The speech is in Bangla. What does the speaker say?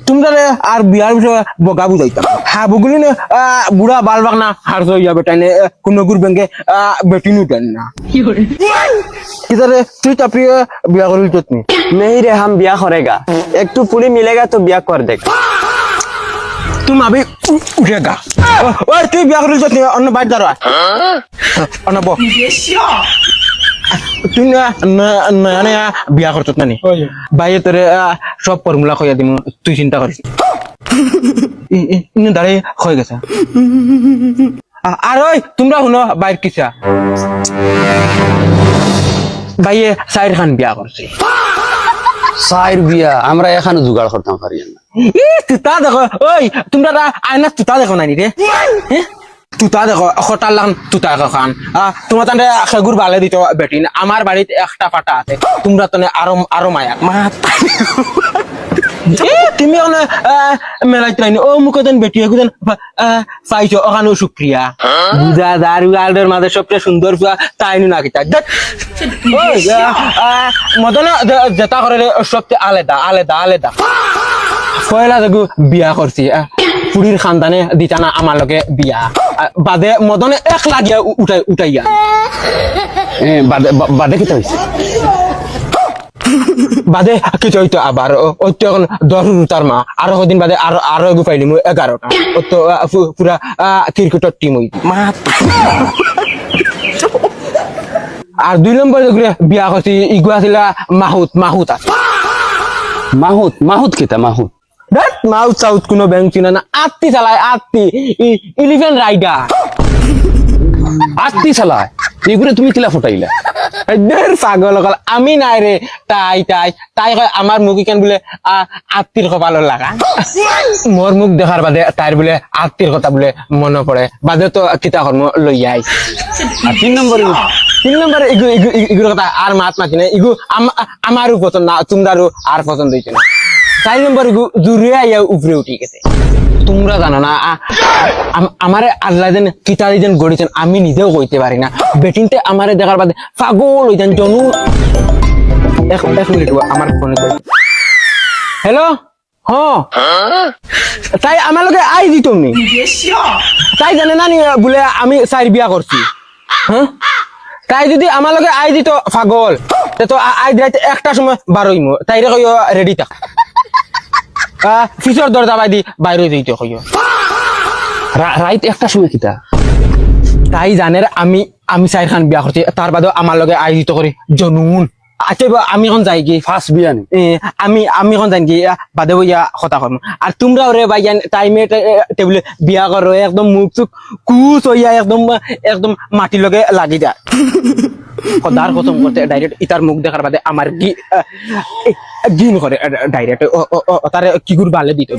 তোমরা আর বিয়ার বিষয়ে বগা বুঝাইতাম হ্যাঁ বগুলি না বুড়া বাল বাগ না হার হইয়া বেটাইনে কোনো গুরবেঙ্গে বেটি নুটেন না কিদারে তুই তাপি বিয়া করিল তুমি नहीं रे हम ब्याह करेगा एक तो पूरी मिलेगा तो ब्याह कर देगा তুমি আবি উঠেগা ওই তুই বিয়া করিল তুমি অন্য বাইর দাঁড়া অন্য বো তুই না বিয়া করত না নি বাইরে তোরে সব ফর্মুলা কইয়া দিমু তুই চিন্তা করিস ইনে দাঁড়িয়ে হয়ে গেছে আর ওই তোমরা শুনো বাইর কিসা ভাইয়ে সাইর খান বিয়া করছে সাইর বিয়া আমরা এখানে জোগাড় করতাম পারি না তুতা দেখো ওই তোমরা আয়না তুতা দেখো নাই রে তুতা দেখো খটার লাগান তুতা খান তোমার তাহলে সেগুর ভালে দিত বেটি আমার বাড়িতে একটা ফাটা আছে তোমরা তো আরো মায়া মা তুমি ওখানে মেলাইতে রাইনি ও মুখ বেটি এখন পাইছো ওখানেও শুক্রিয়া বুঝা দারু আলদের মাঝে সবচেয়ে সুন্দর তাই না কি মদন যেটা করে সবচেয়ে আলাদা আলাদা আলাদা পয়লা দেখো বিয়া করছি পুরীর খানদানে দিতা না আমার লগে বিয়া বাদে মদনে এক লাগিয়া উঠাইয়া বাদে কি হয়েছে বাদে কিছু হইতো আবার ওই তো এখন 10 তার মা আরো কদিন বাদে আরো এগু পাইলি 11টা ও তো পুরা ক্রিকেটের টিম হই আর 2 নম্বর বিয়া করছি ইগু আসিলা মাহুত আছে মাহুত কিতা মাহুত মাউথ সাউথ কোনো ব্যাংক চিনা না আত্মি চালায় আত্মি 11 রাইডার আত্মি চালায় এগুলো তুমি কিলা ফুটাইলা পাগল আমি নাই রে তাই কয় আমার মুখ কেন বলে আত্মীর কপালো লাগা মোর মুখ দেখার বাদে তাইর বলে আত্মীর কথা বলে মনে পড়ে বাদে তো কিতা কর্ম লইয়া আইস আর 3 নম্বরে ইগুর কথা আর মাত মাতি না ইগু আমারও পছন্দ না তোমরারও আর পছন্দ হইছে না 4 নম্বর ইগু জুড়ে আইয়া উপরে উঠে গেছে তোমরা জানো না আমারে আল্লাহ যেন কিতালি যেন গড়িছেন আমি নিজেও কইতে পারি না বেটিনতে আমারে দেখার বাদে পাগল হইতেন জনু এক মিনিট আমার ফোনে হ্যালো তাই আমার লগে আই দি তুমি তাই জানে না বলে আমি সাইর বিয়া করছি হ্যাঁ তাই যদি আমার লগে আই দিত পাগল তো আই দিতে একটা সময় বারোইমো তাইরে কইও রেডি থাক ফিসর দরজা বাই দি বাইরে দিতে কইও রাইত একটা সময় কিতা তাই জানে আমি সাইর খান বিয়া করছি তার বাদেও আমার লগে আয়োজিত করি জনুন আচ্ছা আমি এখন যাই কি ফার্স্ট বিয়া নি আমি এখন যাই কি বাদে ইয়া কথা করবো আর তোমরা রে ভাই টাইমে টেবিলে বিয়া করো একদম মুখ চুখ কুচ হইয়া একদম মাটির লগে লাগি যায় সদার কথম করতে ডাইরেক্ট ইতার মুখ দেখার বাদে আমার কি গিন করে ডাইরেক্ট তারে কি গুড় বালে দিত